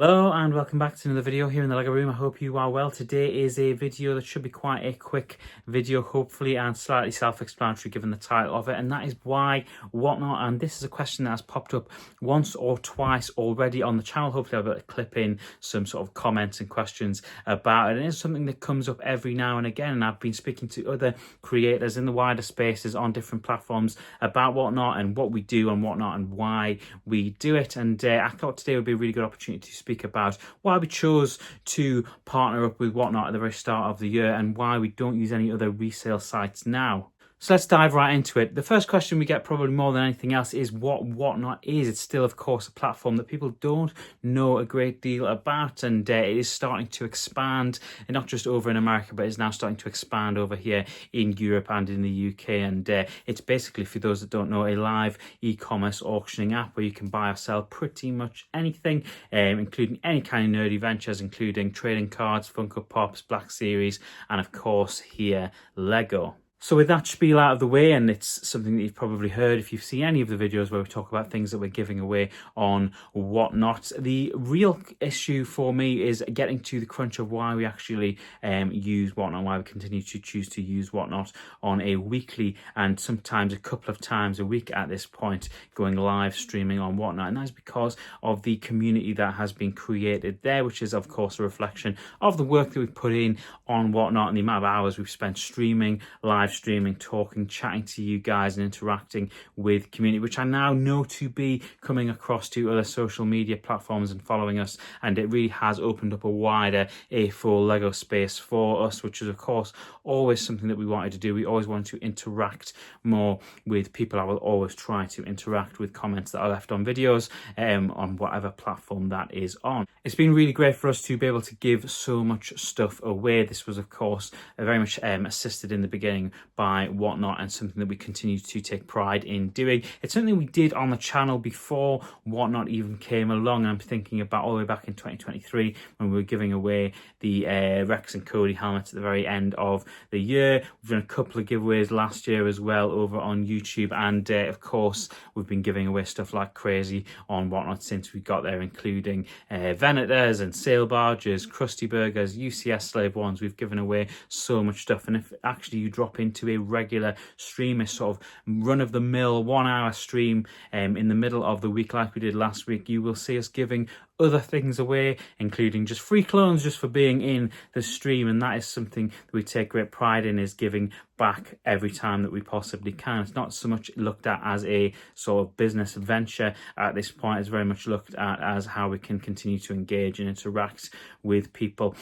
Hello and welcome back to another video here in the Lego room. I hope you are well. Today is a video that should be quite a quick video, hopefully, and slightly self-explanatory given the title of it, and that is why whatnot. And this is a question that has popped up once or twice already on the channel. Hopefully I'll be able to clip in some sort of comments and questions about it. And it's something that comes up every now and again, and I've been speaking to other creators in the wider spaces on different platforms about whatnot and what we do on whatnot and why we do it. And I thought today would be a really good opportunity to speak about why we chose to partner up with whatnot at the very start of the year and why we don't use any other resale sites now. So let's dive right into it. The first question we get probably more than anything else is what whatnot is. It's still, of course, a platform that people don't know a great deal about, and it is starting to expand, and not just over in America, but is now starting to expand over here in Europe and in the UK. And it's basically, for those that don't know, a live e-commerce auctioning app where you can buy or sell pretty much anything, including any kind of nerdy ventures, including trading cards, Funko Pops, Black Series, and of course here, Lego. So with that spiel out of the way, and it's something that you've probably heard if you've seen any of the videos where we talk about things that we're giving away on whatnot, the real issue for me is getting to the crunch of why we actually use whatnot, why we continue to choose to use whatnot on a weekly and sometimes a couple of times a week at this point, going live streaming on whatnot. And that's because of the community that has been created there, which is of course a reflection of the work that we've put in on whatnot and the amount of hours we've spent streaming, live streaming, talking, chatting to you guys and interacting with community, which I now know to be coming across to other social media platforms and following us. And it really has opened up a wider A4 Lego space for us, which is of course always something that we wanted to do. We always wanted to interact more with people. I will always try to interact with comments that are left on videos on whatever platform that is on. It's been really great for us to be able to give so much stuff away. This was of course very much assisted in the beginning by whatnot, and something that we continue to take pride in doing. It's something we did on the channel before whatnot even came along. I'm thinking about all the way back in 2023 when we were giving away the Rex and Cody helmets at the very end of the year. We've done a couple of giveaways last year as well over on YouTube, and of course we've been giving away stuff like crazy on whatnot since we got there, including Venators and sail barges, Krusty Burgers, UCS Slave Ones. We've given away so much stuff, and if actually you drop into a regular stream, a sort of run-of-the-mill 1 hour stream in the middle of the week like we did last week, you will see us giving other things away, including just free clones just for being in the stream. And that is something that we take great pride in, is giving back every time that we possibly can. It's not so much looked at as a sort of business venture at this point. It's very much looked at as how we can continue to engage and interact with people.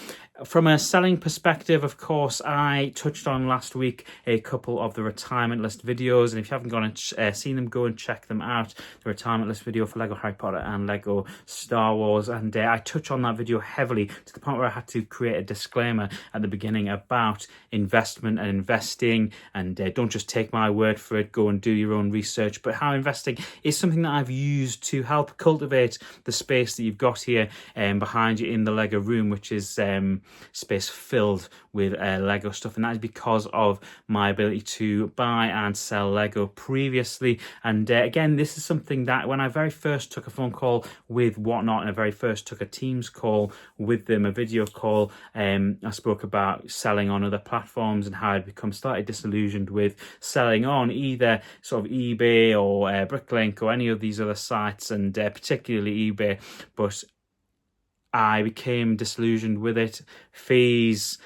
From a selling perspective, of course, I touched on last week a couple of the retirement list videos, and if you haven't gone and seen them, go and check them out. The retirement list video for Lego Harry Potter and Lego Star Wars, and I touch on that video heavily to the point where I had to create a disclaimer at the beginning about investment and investing, and don't just take my word for it, go and do your own research, but how investing is something that I've used to help cultivate the space that you've got here behind you in the Lego room, which is space filled with Lego stuff. And that is because of my ability to buy and sell Lego previously. And again, this is something that when I very first took a phone call with whatnot, and I very first took a Teams call with them, a video call, I spoke about selling on other platforms and how I'd become slightly disillusioned with selling on either sort of eBay or Bricklink or any of these other sites, and particularly eBay. But I became disillusioned with it. Fees,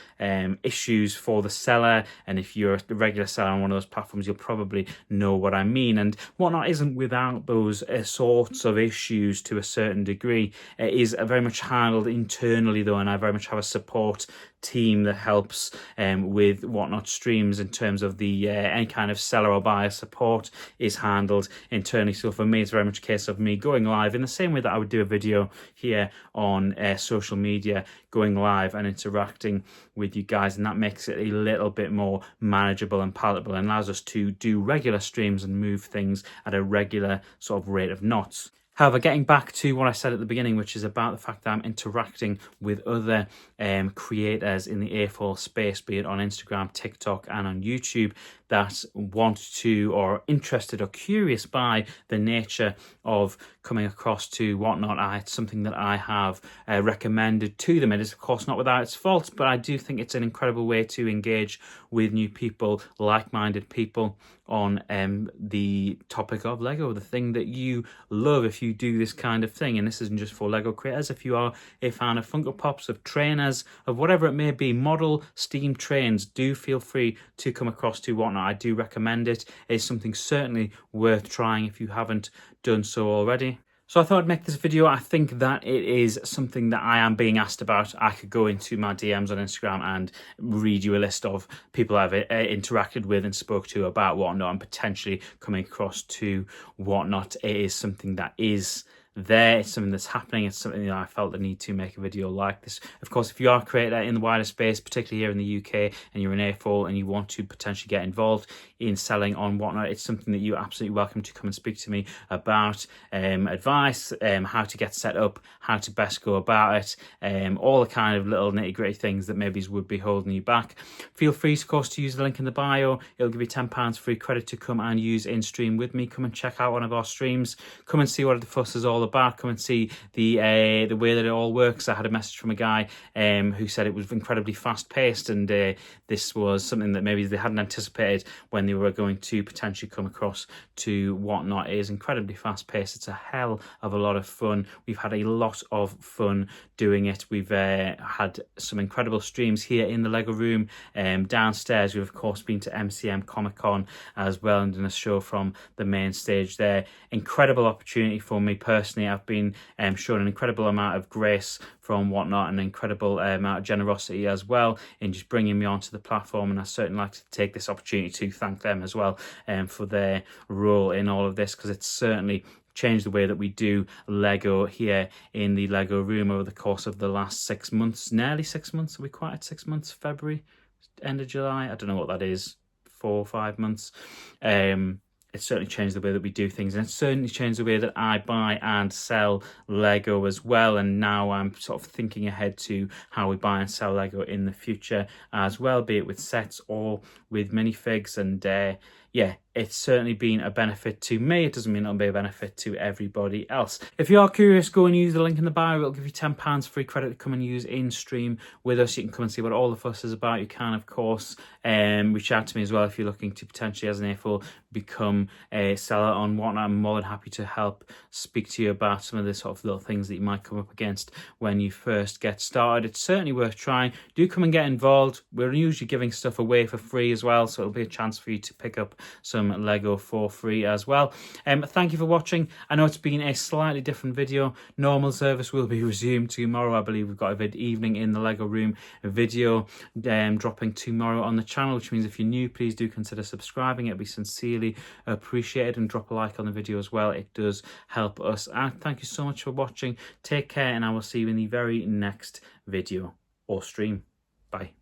issues for the seller, and if you're a regular seller on one of those platforms, you'll probably know what I mean. And whatnot isn't without those sorts of issues to a certain degree. It is very much handled internally though, and I very much have a support team that helps with whatnot streams in terms of the any kind of seller or buyer support is handled internally. So for me, it's very much a case of me going live in the same way that I would do a video here on social media, going live and interacting with you guys, and that makes it a little bit more manageable and palatable and allows us to do regular streams and move things at a regular sort of rate of knots. However, getting back to what I said at the beginning, which is about the fact that I'm interacting with other creators in the A4 space, be it on Instagram, TikTok, and on YouTube, that want to or are interested or curious by the nature of coming across to Whatnot, it's something that I have recommended to them. It is of course not without its faults, but I do think it's an incredible way to engage with new people, like-minded people, on the topic of Lego, the thing that you love if you do this kind of thing. And this isn't just for Lego creators. If you are a fan of Funko Pops, of trainers, of whatever it may be, model steam trains, do feel free to come across to Whatnot. I do recommend it. It's something certainly worth trying if you haven't done so already. So I thought I'd make this video. I think that it is something that I am being asked about. I could go into my DMs on Instagram and read you a list of people I've interacted with and spoke to about Whatnot and potentially coming across to Whatnot. It is something that is there. It's something that's happening. It's something that I felt the need to make a video like this. Of course, if you are a creator in the wider space, particularly here in the UK, and you're an A4 and you want to potentially get involved in selling on Whatnot, it's something that you're absolutely welcome to come and speak to me about. Advice, how to get set up, how to best go about it, all the kind of little nitty-gritty things that maybe would be holding you back. Feel free, of course, to use the link in the bio. It'll give you £10 free credit to come and use in stream with me. Come and check out one of our streams. Come and see what the fuss is all about. Come and see the way that it all works. I had a message from a guy who said it was incredibly fast paced, and this was something that maybe they hadn't anticipated when they were going to potentially come across to Whatnot. It is incredibly fast paced. It's a hell of a lot of fun. We've had a lot of fun doing it. We've had some incredible streams here in the Lego room. Downstairs we've of course been to MCM Comic Con as well and done a show from the main stage there. Incredible opportunity for me personally. I've been shown an incredible amount of grace from Whatnot, and an incredible amount of generosity as well in just bringing me onto the platform, and I certainly like to take this opportunity to thank them as well for their role in all of this, because it's certainly changed the way that we do Lego here in the Lego room over the course of the last 6 months, nearly 6 months. Are we quite at 6 months? February, end of July, I don't know what that is, 4 or 5 months. It's certainly changed the way that we do things, and it's certainly changed the way that I buy and sell Lego as well. And now I'm sort of thinking ahead to how we buy and sell Lego in the future as well, be it with sets or with minifigs. And yeah, it's certainly been a benefit to me. It doesn't mean it'll be a benefit to everybody else. If you are curious, go and use the link in the bio. It'll give you £10 free credit to come and use in stream with us. You can come and see what all the fuss is about. You can, of course, reach out to me as well if you're looking to potentially, as an A4, become a seller on Whatnot. I'm more than happy to help speak to you about some of the sort of little things that you might come up against when you first get started. It's certainly worth trying. Do come and get involved. We're usually giving stuff away for free as well, so it'll be a chance for you to pick up some Lego for free as well. Thank you for watching. I know it's been a slightly different video. Normal service will be resumed tomorrow. I believe we've got a evening in the Lego room video dropping tomorrow on the channel, which means if you're new, please do consider subscribing. It'd be sincerely appreciated, and drop a like on the video as well. It does help us out. Thank you so much for watching. Take care, and I will see you in the very next video or stream. Bye.